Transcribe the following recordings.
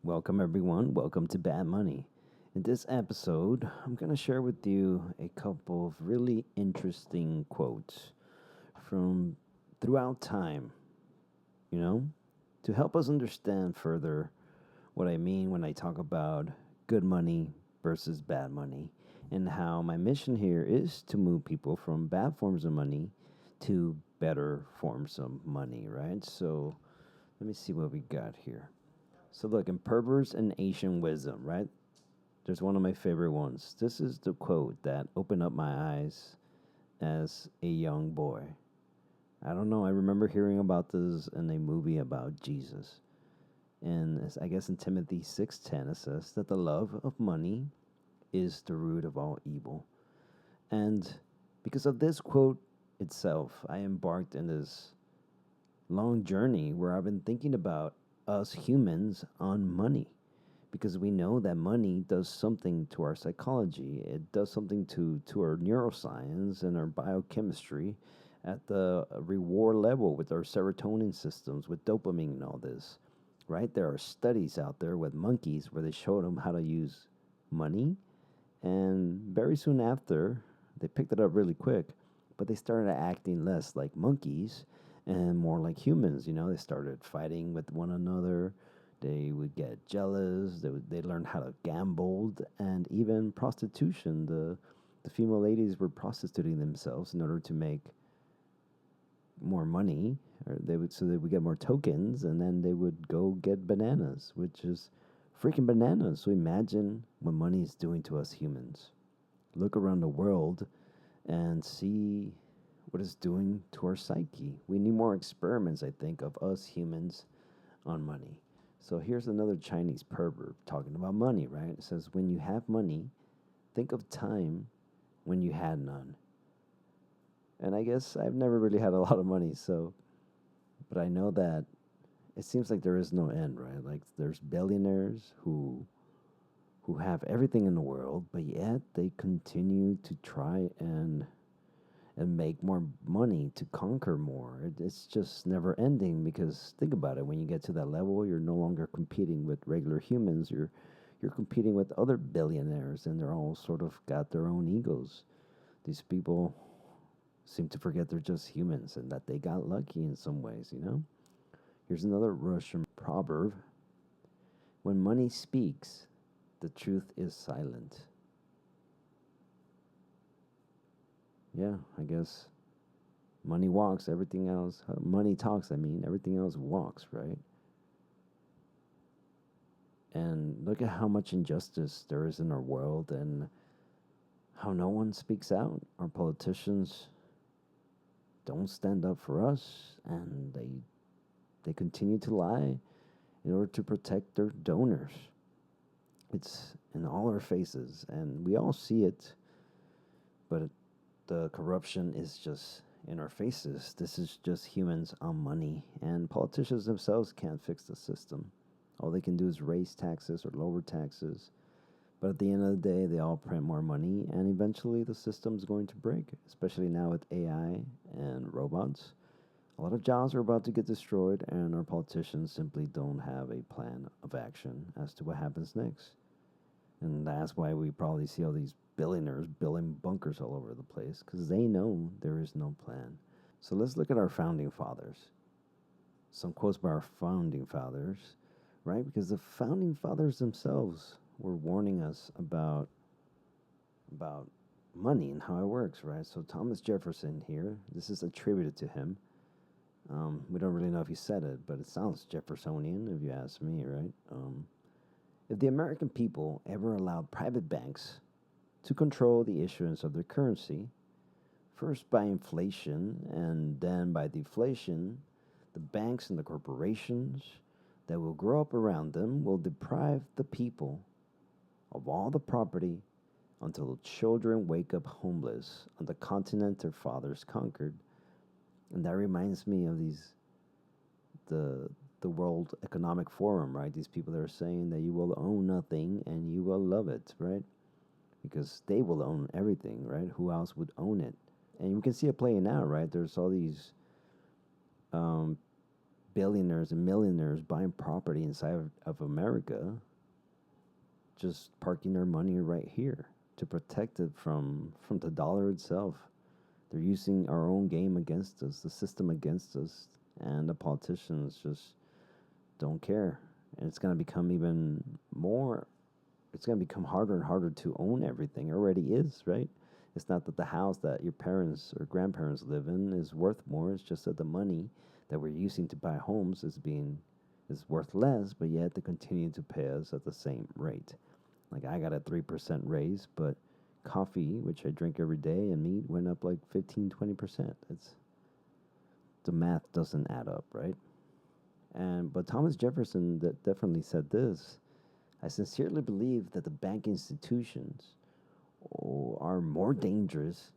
Welcome, everyone. Welcome to Bad Money. In this episode, I'm going to share with you a couple of really interesting quotes from throughout time, you know, to help us understand further what I mean when I talk about good money versus bad money, and how my mission here is to move people from bad forms of money to better forms of money, right? So let me see what we got here. So look, in Proverbs and Asian wisdom, right? There's one of my favorite ones. This is the quote that opened up my eyes as a young boy. I don't know. I remember hearing about this in a movie about Jesus. And I guess in Timothy 6:10 it says that the love of money is the root of all evil. And because of this quote itself, I embarked in this long journey where I've been thinking about us humans on money, because we know that money does something to our psychology. It does something to our neuroscience and our biochemistry at the reward level with our serotonin systems, with dopamine and all this, right? There are studies out there with monkeys where they showed them how to use money, and very soon after, they picked it up really quick, but they started acting less like monkeys and more like humans. They started fighting with one another. They would get jealous. They learned how to gamble, and even prostitution. The female ladies were prostituting themselves in order to make more money, or they would get more tokens, and then they would go get bananas, which is freaking bananas. So imagine what money is doing to us humans. Look around the world and see what it's doing to our psyche. We need more experiments, I think, of us humans on money. So here's another Chinese proverb talking about money, right? It says, when you have money, think of time when you had none. And I guess I've never really had a lot of money, but I know that it seems like there is no end, right? Like there's billionaires who have everything in the world, but yet they continue to try and make more money to conquer more. It's just never ending, because think about it, when you get to that level, you're no longer competing with regular humans. You're competing with other billionaires, and they're all sort of got their own egos. These people seem to forget they're just humans and that they got lucky in some ways. Here's another Russian proverb. When money speaks, the truth is silent. Yeah, I guess money walks, everything else, money talks, everything else walks, right? And look at how much injustice there is in our world, and how no one speaks out. Our politicians don't stand up for us, and they continue to lie in order to protect their donors. It's in all our faces, and we all see it, but the corruption is just in our faces. This is just humans on money, and politicians themselves can't fix the system. All they can do is raise taxes or lower taxes. But at the end of the day, they all print more money, and eventually the system's going to break, especially now with AI and robots. A lot of jobs are about to get destroyed, and our politicians simply don't have a plan of action as to what happens next. And that's why we probably see all these billionaires building bunkers all over the place, because they know there is no plan. So let's look at our founding fathers. Some quotes by our founding fathers, right? Because the founding fathers themselves were warning us about money and how it works, right? So Thomas Jefferson here, this is attributed to him. We don't really know if he said it, but it sounds Jeffersonian if you ask me, right? If the American people ever allowed private banks to control the issuance of their currency, first by inflation and then by deflation, the banks and the corporations that will grow up around them will deprive the people of all the property until children wake up homeless on the continent their fathers conquered. And that reminds me of the World Economic Forum, right? These people that are saying that you will own nothing and you will love it, right? Because they will own everything, right? Who else would own it? And we can see it playing out, right? There's all these billionaires and millionaires buying property inside of America, just parking their money right here to protect it from the dollar itself. They're using our own game against us, the system against us, and the politicians just don't care. And it's going to become even more, it's going to become harder and harder to own everything. It already is, right? It's not that the house that your parents or grandparents live in is worth more. It's just that the money that we're using to buy homes is worth less, but yet they continue to pay us at the same rate. Like I got a 3% raise, but coffee, which I drink every day, and meat went up like 15-20%. It's the math doesn't add up, right? And but Thomas Jefferson definitely said this. I sincerely believe that the bank institutions are more dangerous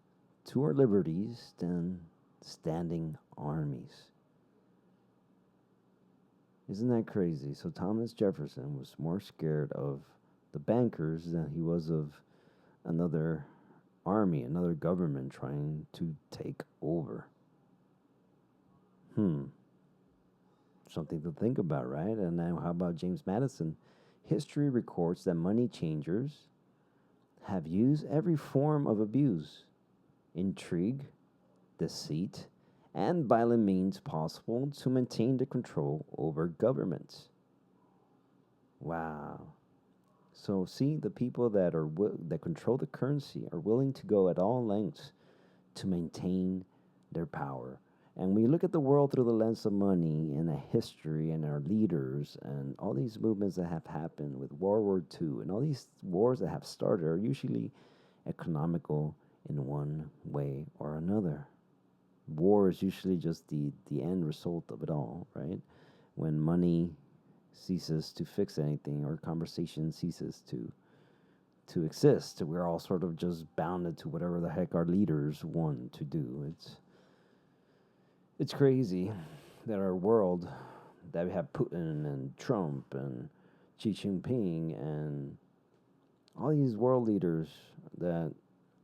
to our liberties than standing armies. Isn't that crazy? So Thomas Jefferson was more scared of the bankers than he was of another army, another government trying to take over. Hmm. Something to think about, right? And now, how about James Madison? History records that money changers have used every form of abuse, intrigue, deceit, and violent means possible to maintain the control over governments. Wow. So see, the people that control the currency are willing to go at all lengths to maintain their power. And when you look at the world through the lens of money and a history and our leaders and all these movements that have happened with World War II and all these wars that have started are usually economical in one way or another. War is usually just the end result of it all, right? When money ceases to fix anything or conversation ceases to exist, we're all sort of just bounded to whatever the heck our leaders want to do. It's crazy that our world, that we have Putin and Trump and Xi Jinping and all these world leaders that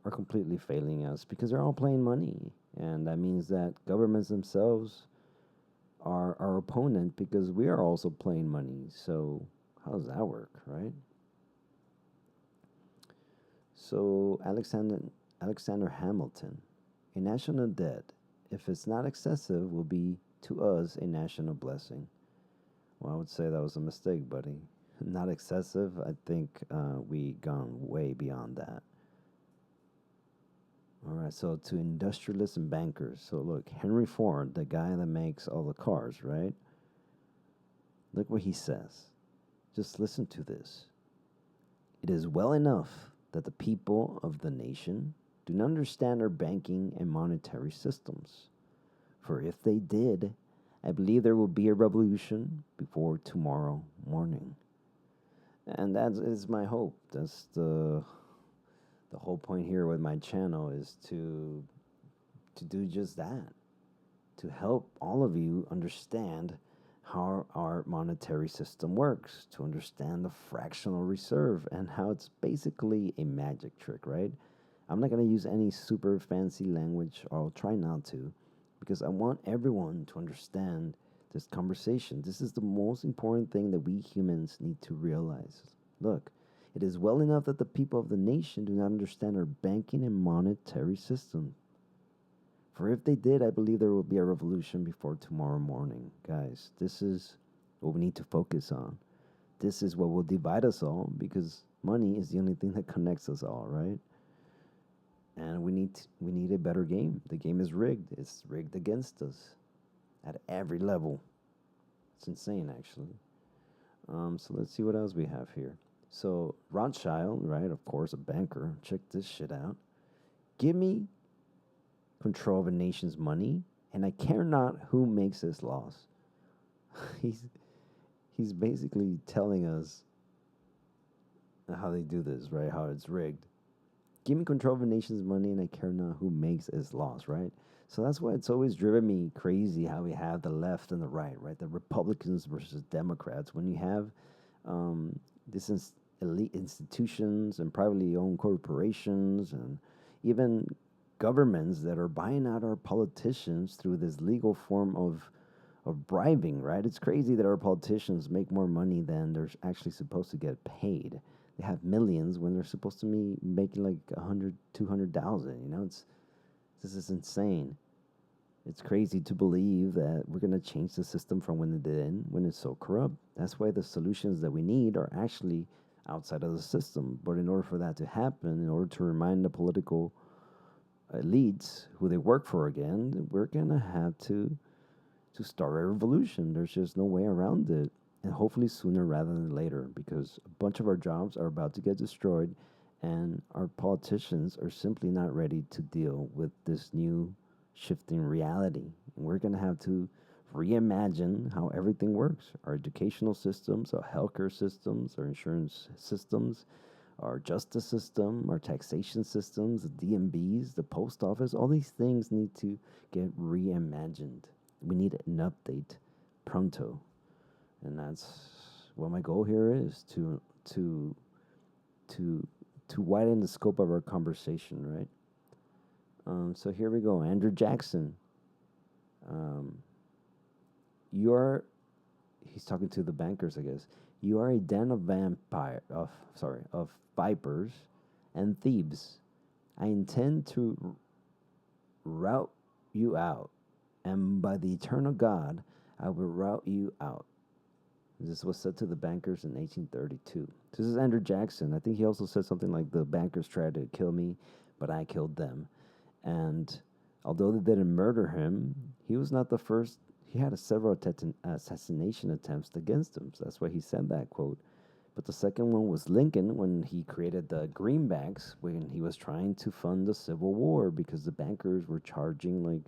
are completely failing us because they're all playing money. And that means that governments themselves are our opponent because we are also playing money. So how does that work, right? So Alexander Hamilton, a national debt, if it's not excessive, will be to us a national blessing. Well, I would say that was a mistake, buddy. Not excessive. I think we gone way beyond that. All right, so to industrialists and bankers. So look, Henry Ford, the guy that makes all the cars, right? Look what he says. Just listen to this. It is well enough that the people of the nation do not understand our banking and monetary systems. For if they did, I believe there will be a revolution before tomorrow morning. And that is my hope. That's the whole point here with my channel is to do just that. To help all of you understand how our monetary system works, to understand the fractional reserve and how it's basically a magic trick, right? I'm not going to use any super fancy language, or I'll try not to, because I want everyone to understand this conversation. This is the most important thing that we humans need to realize. Look, it is well enough that the people of the nation do not understand our banking and monetary system. For if they did, I believe there will be a revolution before tomorrow morning. Guys, this is what we need to focus on. This is what will divide us all, because money is the only thing that connects us all, right? And we need a better game. The game is rigged. It's rigged against us at every level. It's insane, actually. So let's see what else we have here. So Rothschild, right? Of course, a banker. Check this shit out. Give me control of a nation's money, and I care not who makes this laws. he's basically telling us how they do this, right? How it's rigged. Give me control of a nation's money, and I care not who makes its laws, right? So that's why it's always driven me crazy how we have the left and the right, right? The Republicans versus Democrats. When you have this elite institutions and privately owned corporations and even governments that are buying out our politicians through this legal form of bribing, right? It's crazy that our politicians make more money than they're actually supposed to get paid. They have millions when they're supposed to be making like 100, 200,000. This is insane. It's crazy to believe that we're going to change the system from when it did when it's so corrupt. That's why the solutions that we need are actually outside of the system. But in order for that to happen, in order to remind the political elites who they work for again, we're going to have to start a revolution. There's just no way around it. And hopefully sooner rather than later, because a bunch of our jobs are about to get destroyed, and our politicians are simply not ready to deal with this new shifting reality. And we're going to have to reimagine how everything works: our educational systems, our healthcare systems, our insurance systems, our justice system, our taxation systems, the DMBs, the post office. All these things need to get reimagined. We need an update pronto. And that's what my goal here is to to widen the scope of our conversation, right? So here we go. Andrew Jackson. Um, you're he's talking to the bankers, I guess. You are a den of of vipers and thieves. I intend to rout you out, and by the eternal God, I will rout you out. This was said to the bankers in 1832. This is Andrew Jackson. I think he also said something like, the bankers tried to kill me, but I killed them. And although they didn't murder him, he was not the first. He had several assassination attempts against him. So that's why he said that quote. But the second one was Lincoln, when he created the greenbacks, when he was trying to fund the Civil War, because the bankers were charging like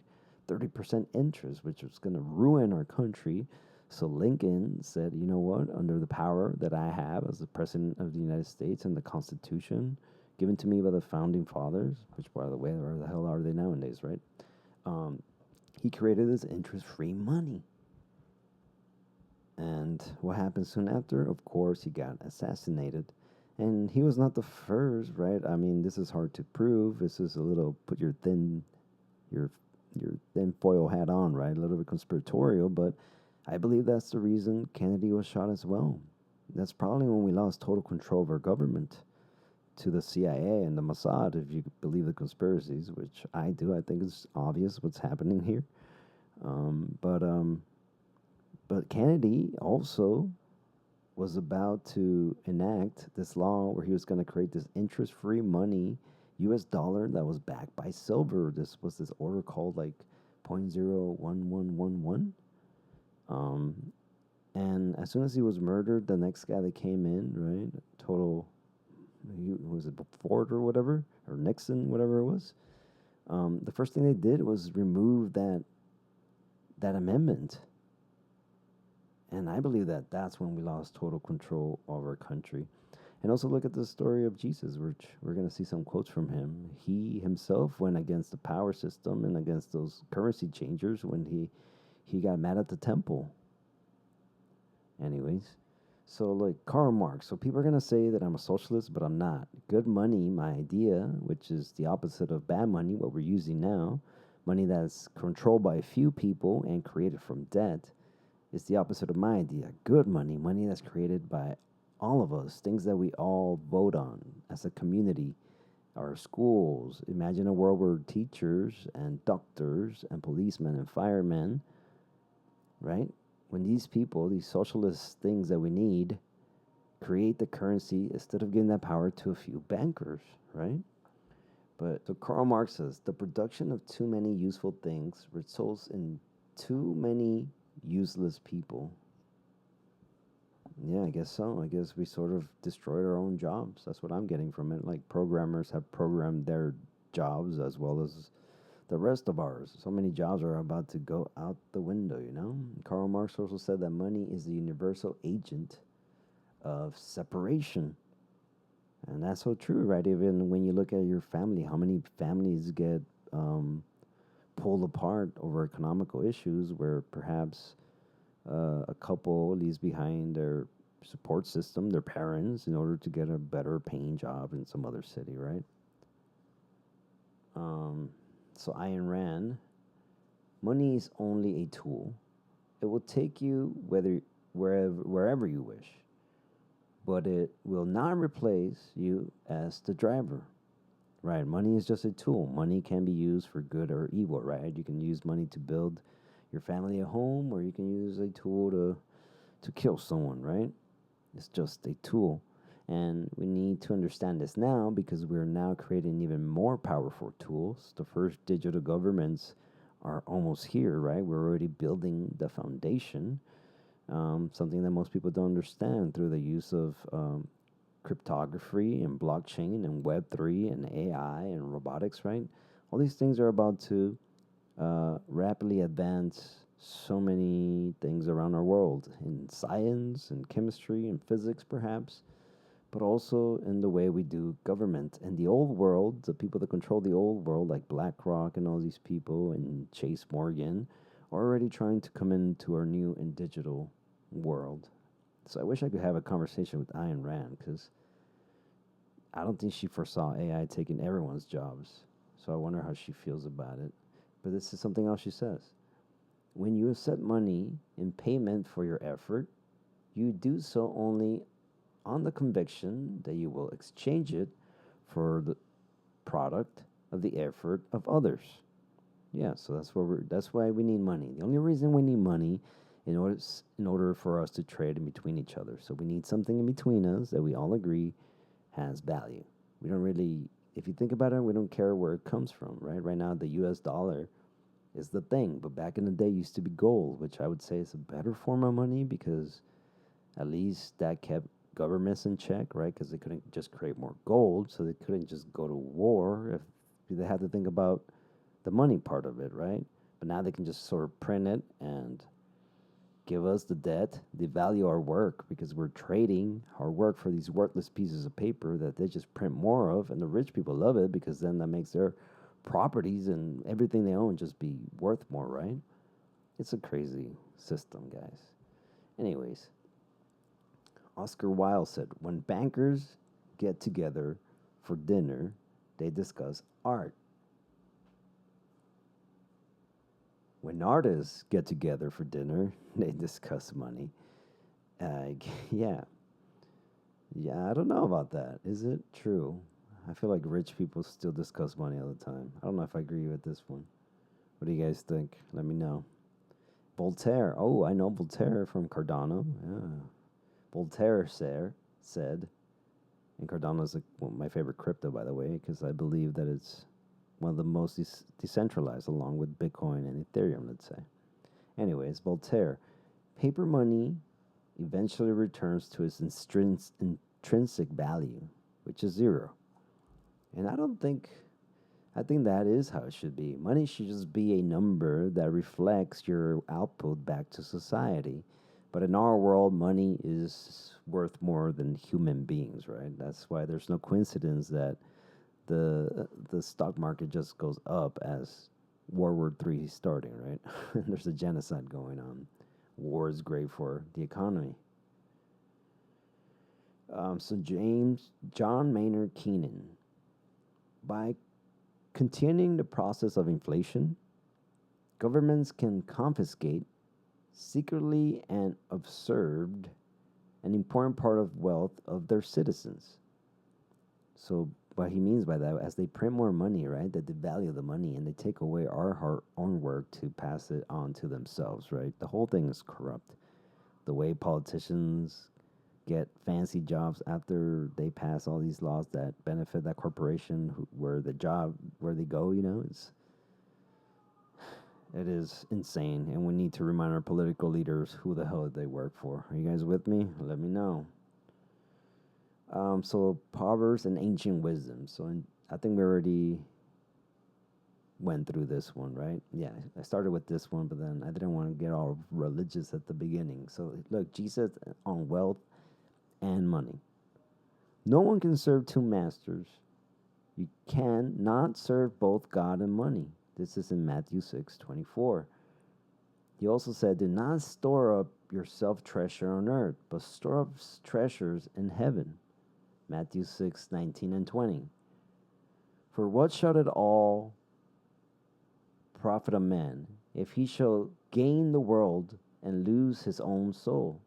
30% interest, which was going to ruin our country. So Lincoln said, you know what, under the power that I have as the President of the United States and the Constitution given to me by the Founding Fathers, which, by the way, where the hell are they nowadays, right? Um, he created this interest-free money. And what happened soon after? Of course, he got assassinated. And he was not the first, right? I mean, this is hard to prove. This is a little put your your thin foil hat on, right? A little bit conspiratorial, but I believe that's the reason Kennedy was shot as well. That's probably when we lost total control of our government to the CIA and the Mossad, if you believe the conspiracies, which I do. I think it's obvious what's happening here. Um, but um, but Kennedy also was about to enact this law where he was going to create this interest-free money, U.S. dollar that was backed by silver. This was this order called like 0.01111. Um, and as soon as he was murdered, the next guy that came in, right, total, was it Ford or whatever, or Nixon, whatever it was. The first thing they did was remove that amendment. And I believe that that's when we lost total control of our country. And also look at the story of Jesus, which we're going to see some quotes from him. He himself went against the power system and against those currency changers when he got mad at the temple. Anyways, so like Karl Marx. So people are going to say that I'm a socialist, but I'm not. Good money, my idea, which is the opposite of bad money, what we're using now, money that's controlled by a few people and created from debt, is the opposite of my idea. Good money, money that's created by all of us, things that we all vote on as a community, our schools. Imagine a world where teachers and doctors and policemen and firemen, right? When these people, these socialist things that we need, create the currency instead of giving that power to a few bankers, right? But so Karl Marx says the production of too many useful things results in too many useless people. Yeah, I guess so. I guess we sort of destroyed our own jobs. That's what I'm getting from it. Like programmers have programmed their jobs as well as the rest of ours. So many jobs are about to go out the window, you know? Karl Marx also said that money is the universal agent of separation. And that's so true, right? Even when you look at your family, how many families get pulled apart over economical issues where perhaps a couple leaves behind their support system, their parents, in order to get a better paying job in some other city, right? So Ayn Rand, money is only a tool. It will take you wherever you wish, but it will not replace you as the driver. Right? Money is just a tool. Money can be used for good or evil, right? You can use money to build your family a home, or you can use a tool to kill someone, right? It's just a tool. And we need to understand this now because we're now creating even more powerful tools. The first digital governments are almost here, right? We're already building the foundation, something that most people don't understand through the use of cryptography and blockchain and Web3 and AI and robotics, right? All these things are about to rapidly advance so many things around our world in science and chemistry and physics, perhaps, but also in the way we do government. In the old world, the people that control the old world, like BlackRock and all these people and Chase Morgan, are already trying to come into our new and digital world. So I wish I could have a conversation with Ayn Rand because I don't think she foresaw AI taking everyone's jobs. So I wonder how she feels about it. But this is something else she says. When you accept money in payment for your effort, you do so only on the conviction that you will exchange it for the product of the effort of others. Yeah, so that's why we need money. The only reason we need money in order for us to trade in between each other. So we need something in between us that we all agree has value. We don't really, if you think about it, we don't care where it comes from, right? Right now, the US dollar is the thing, but back in the day, it used to be gold, which I would say is a better form of money because at least that kept governments in check, right? Because they couldn't just create more gold, so they couldn't just go to war if they had to think about the money part of it, right? But now they can just sort of print it and give us the debt, devalue our work because we're trading our work for these worthless pieces of paper that they just print more of, and the rich people love it because then that makes their properties and everything they own just be worth more, right? It's a crazy system, guys. Anyways, Oscar Wilde said, when bankers get together for dinner, they discuss art. When artists get together for dinner, they discuss money. Yeah. Yeah, I don't know about that. Is it true? I feel like rich people still discuss money all the time. I don't know if I agree with this one. What do you guys think? Let me know. Voltaire. Oh, I know Voltaire from Cardano. Yeah. Voltaire said, and Cardano is my favorite crypto, by the way, because I believe that it's one of the most decentralized, along with Bitcoin and Ethereum, let's say. Anyways, Voltaire, paper money eventually returns to its intrinsic value, which is zero. And I think that is how it should be. Money should just be a number that reflects your output back to society. But in our world, money is worth more than human beings, right? That's why there's no coincidence that the stock market just goes up as World War III is starting, right? There's a genocide going on. War is great for the economy. So John Maynard Keenan, by continuing the process of inflation, governments can confiscate secretly and observed an important part of wealth of their citizens. So what he means by that, as they print more money, right, they devalue the money and they take away our own work to pass it on to themselves, right? The whole thing is corrupt. The way politicians get fancy jobs after they pass all these laws that benefit that corporation where they go, it is insane. And we need to remind our political leaders who the hell they work for. Are you guys with me? Let me know. So Proverbs and ancient wisdom. I think we already went through this one, right? Yeah, I started with this one, but then I didn't want to get all religious at the beginning. So look, Jesus on wealth and money. No one can serve two masters. You can not serve both God and money. This is in Matthew 6:24. He also said, do not store up yourself treasure on earth, but store up treasures in heaven. Matthew 6:19 and 20. For what shall it all profit a man if he shall gain the world and lose his own soul.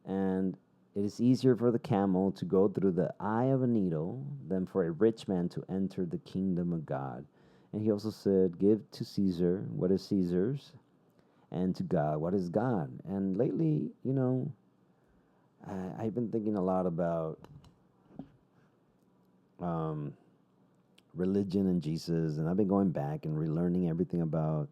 And it is easier for the camel to go through the eye of a needle than for a rich man to enter the kingdom of God. And he also said, give to Caesar what is Caesar's, and to God what is God. And lately, I've been thinking a lot about um, religion and Jesus, and I've been going back and relearning everything about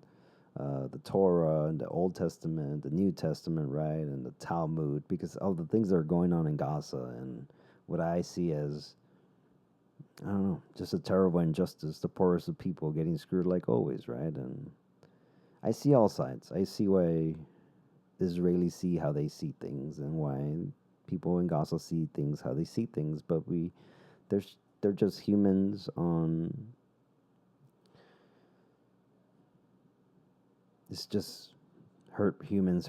the Torah and the Old Testament, the New Testament, right, and the Talmud, because all the things that are going on in Gaza and what I see as, I don't know, just a terrible injustice, the poorest of people getting screwed like always, right? And I see all sides. I see why Israelis see how they see things and why people in Gaza see things how they see things, but they're just humans on. It's just hurt humans,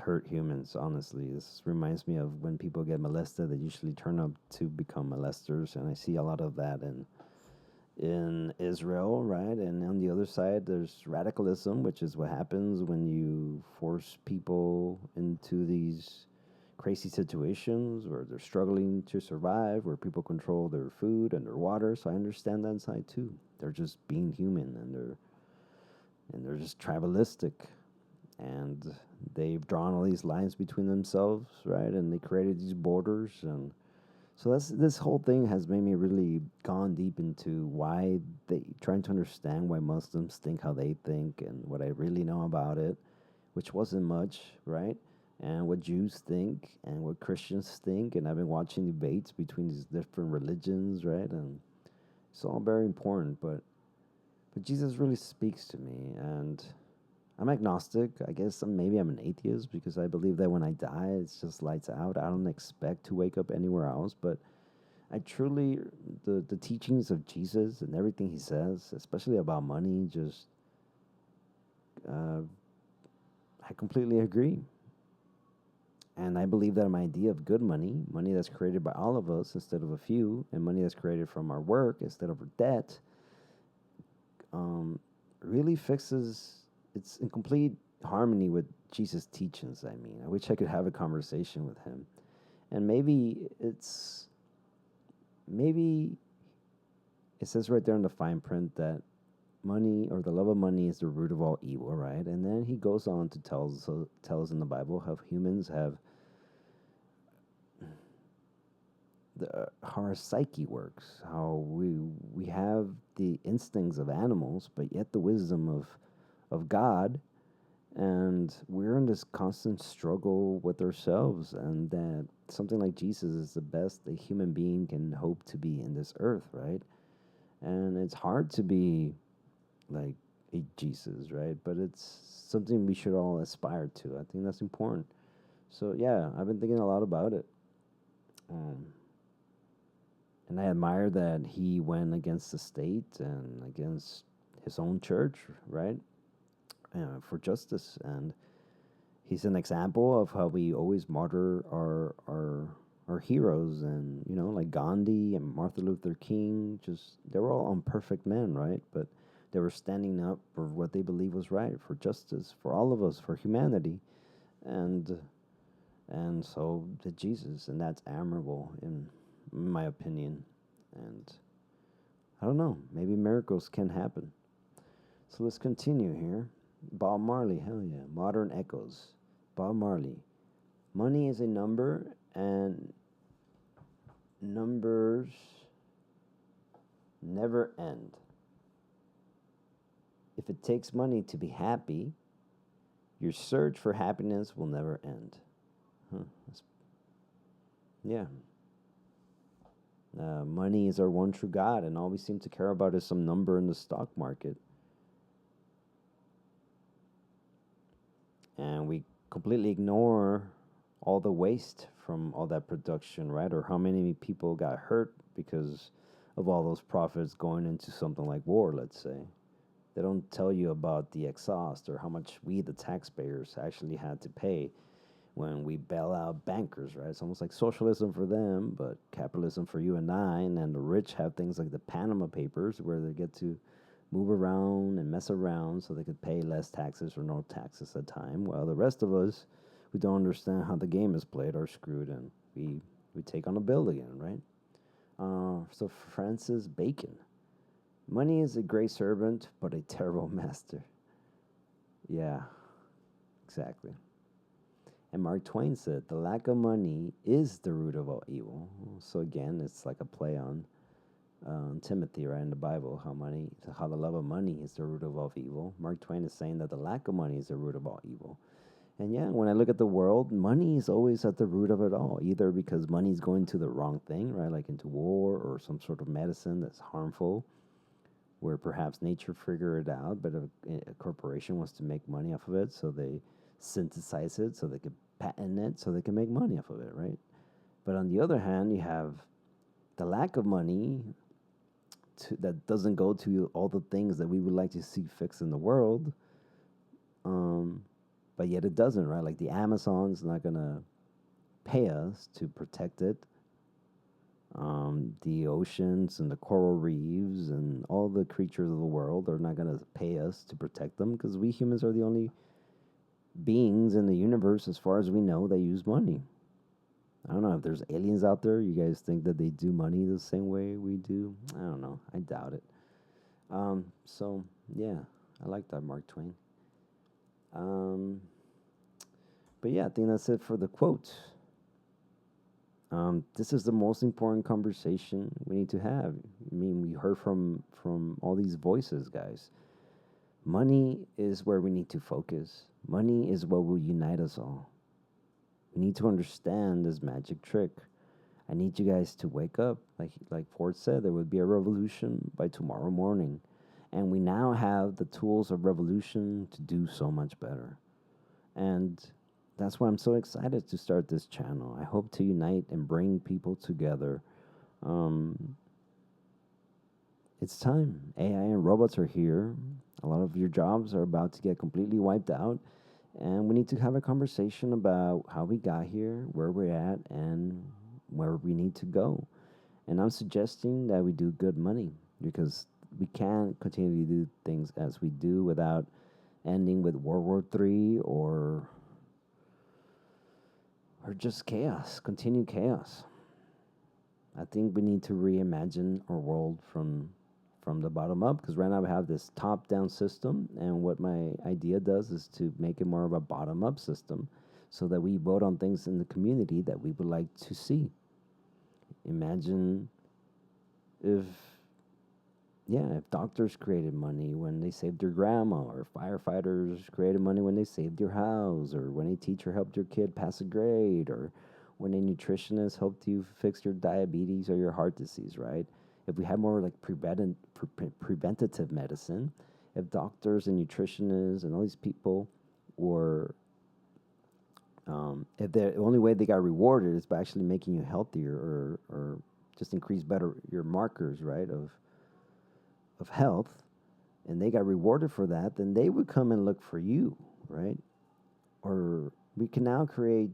honestly. This reminds me of when people get molested, they usually turn up to become molesters, and I see a lot of that in Israel, right? And on the other side, there's radicalism, which is what happens when you force people into these crazy situations where they're struggling to survive, where people control their food and their water. So I understand that side too. They're just being human, and they're just tribalistic, and they've drawn all these lines between themselves, right? And they created these borders, and so this whole thing has made me really gone deep into why they trying to understand why Muslims think how they think and what I really know about it, which wasn't much, right? And what Jews think and what Christians think, and I've been watching debates between these different religions, right? And it's all very important, but Jesus really speaks to me, and I'm agnostic. I guess maybe I'm an atheist because I believe that when I die, it's just lights out. I don't expect to wake up anywhere else. But I truly, the teachings of Jesus and everything he says, especially about money, just, uh, I completely agree. And I believe that my idea of good money, money that's created by all of us instead of a few, and money that's created from our work instead of our debt, um, really fixes. It's in complete harmony with Jesus' teachings. I mean, I wish I could have a conversation with him, and maybe it says right there in the fine print that money or the love of money is the root of all evil, right? And then he goes on to tell us in the Bible how humans have how our psyche works, how we have the instincts of animals, but yet the wisdom of God, and we're in this constant struggle with ourselves, and that something like Jesus is the best a human being can hope to be in this earth, right? And it's hard to be like a Jesus, right? But it's something we should all aspire to. I think that's important. So yeah, I've been thinking a lot about it. Um, and I admire that he went against the state and against his own church, right? For justice, and he's an example of how we always martyr our heroes, and like Gandhi and Martin Luther King. Just they were all imperfect men, right? But they were standing up for what they believed was right, for justice, for all of us, for humanity, and so did Jesus, and that's admirable in my opinion. And I don't know, maybe miracles can happen. So let's continue here. Bob Marley, hell yeah. Modern Echoes. Bob Marley. Money is a number, and numbers never end. If it takes money to be happy, your search for happiness will never end. Huh. Yeah. Money is our one true God, and all we seem to care about is some number in the stock market. And we completely ignore all the waste from all that production, right? Or how many people got hurt because of all those profits going into something like war, let's say. They don't tell you about the exhaust or how much we, the taxpayers, actually had to pay when we bail out bankers, right? It's almost like socialism for them, but capitalism for you and I. And then the rich have things like the Panama Papers where they get to move around and mess around so they could pay less taxes or no taxes at a time, while the rest of us who don't understand how the game is played are screwed and we take on a bill again, right? So Francis Bacon. Money is a great servant, but a terrible master. Yeah, exactly. And Mark Twain said, the lack of money is the root of all evil. So again, it's like a play on Timothy, right, in the Bible, how the love of money is the root of all evil. Mark Twain is saying that the lack of money is the root of all evil. And yeah, when I look at the world, money is always at the root of it all, either because money is going to the wrong thing, right, like into war or some sort of medicine that's harmful, where perhaps nature figured it out, but a corporation wants to make money off of it, so they synthesize it so they can patent it so they can make money off of it, right? But on the other hand, you have the lack of money that doesn't go to all the things that we would like to see fixed in the world, um, but yet it doesn't, right? Like the Amazon's not gonna pay us to protect it. The oceans and the coral reefs and all the creatures of the world are not gonna pay us to protect them because we humans are the only beings in the universe, as far as we know, that use money. I don't know if there's aliens out there. You guys think that they do money the same way we do? I don't know. I doubt it. So yeah, I like that, Mark Twain. Um, but yeah, I think that's it for the quotes. This is the most important conversation we need to have. I mean, we heard from all these voices, guys. Money is where we need to focus. Money is what will unite us all. We need to understand this magic trick. I need you guys to wake up. Like Ford said, there would be a revolution by tomorrow morning. And we now have the tools of revolution to do so much better. And that's why I'm so excited to start this channel. I hope to unite and bring people together. Um, it's time. AI and robots are here. A lot of your jobs are about to get completely wiped out. And we need to have a conversation about how we got here, where we're at, and where we need to go. And I'm suggesting that we do good money because we can't continue to do things as we do without ending with World War III or just chaos, continued chaos. I think we need to reimagine our world from the bottom up because right now we have this top down system, and what my idea does is to make it more of a bottom up system so that we vote on things in the community that we would like to see. Imagine if if doctors created money when they saved your grandma, or firefighters created money when they saved your house, or when a teacher helped your kid pass a grade, or when a nutritionist helped you fix your diabetes or your heart disease, right? If we had more like preventative medicine, if doctors and nutritionists and all these people were, if the only way they got rewarded is by actually making you healthier or just increase better your markers, right, of health, and they got rewarded for that, then they would come and look for you, right? Or we can now create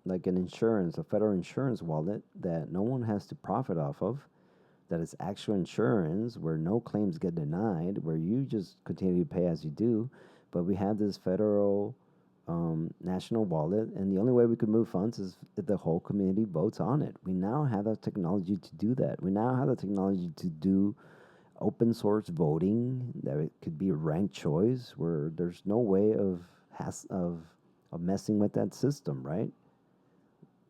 like an insurance, a federal insurance wallet that no one has to profit off of, that is actual insurance where no claims get denied, where you just continue to pay as you do. But we have this federal national wallet, and the only way we could move funds is if the whole community votes on it. We now have the technology to do that. We now have the technology to do open source voting, that it could be a ranked choice where there's no way of messing with that system, right?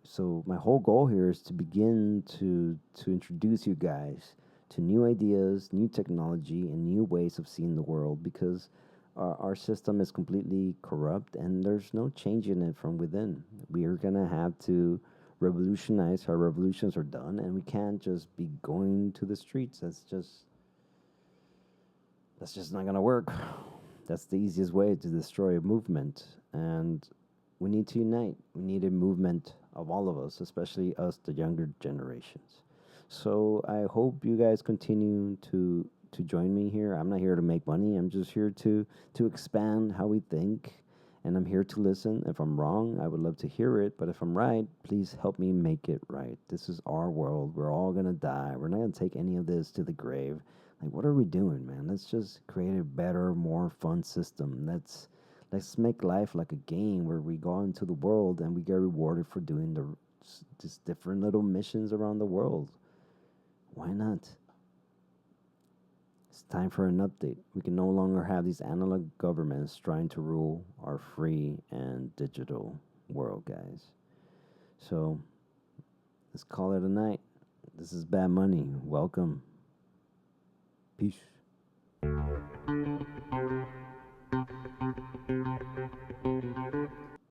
So my whole goal here is to begin to introduce you guys to new ideas, new technology, and new ways of seeing the world, because our system is completely corrupt and there's no changing it from within. We are gonna have to revolutionize how revolutions are done, and we can't just be going to the streets. That's just not gonna work. That's the easiest way to destroy a movement, and we need to unite. We need a movement of all of us, especially us, the younger generations. So I hope you guys continue to join me here. I'm not here to make money. I'm just here to expand how we think, and I'm here to listen. If I'm wrong, I would love to hear it. But if I'm right, please help me make it right. This is our world. We're all gonna die. We're not gonna take any of this to the grave. Like, what are we doing, man? Let's just create a better, more fun system. Let's make life like a game where we go into the world and we get rewarded for doing just different little missions around the world. Why not? It's time for an update. We can no longer have these analog governments trying to rule our free and digital world, guys. So let's call it a night. This is Bad Money. Welcome. Peace.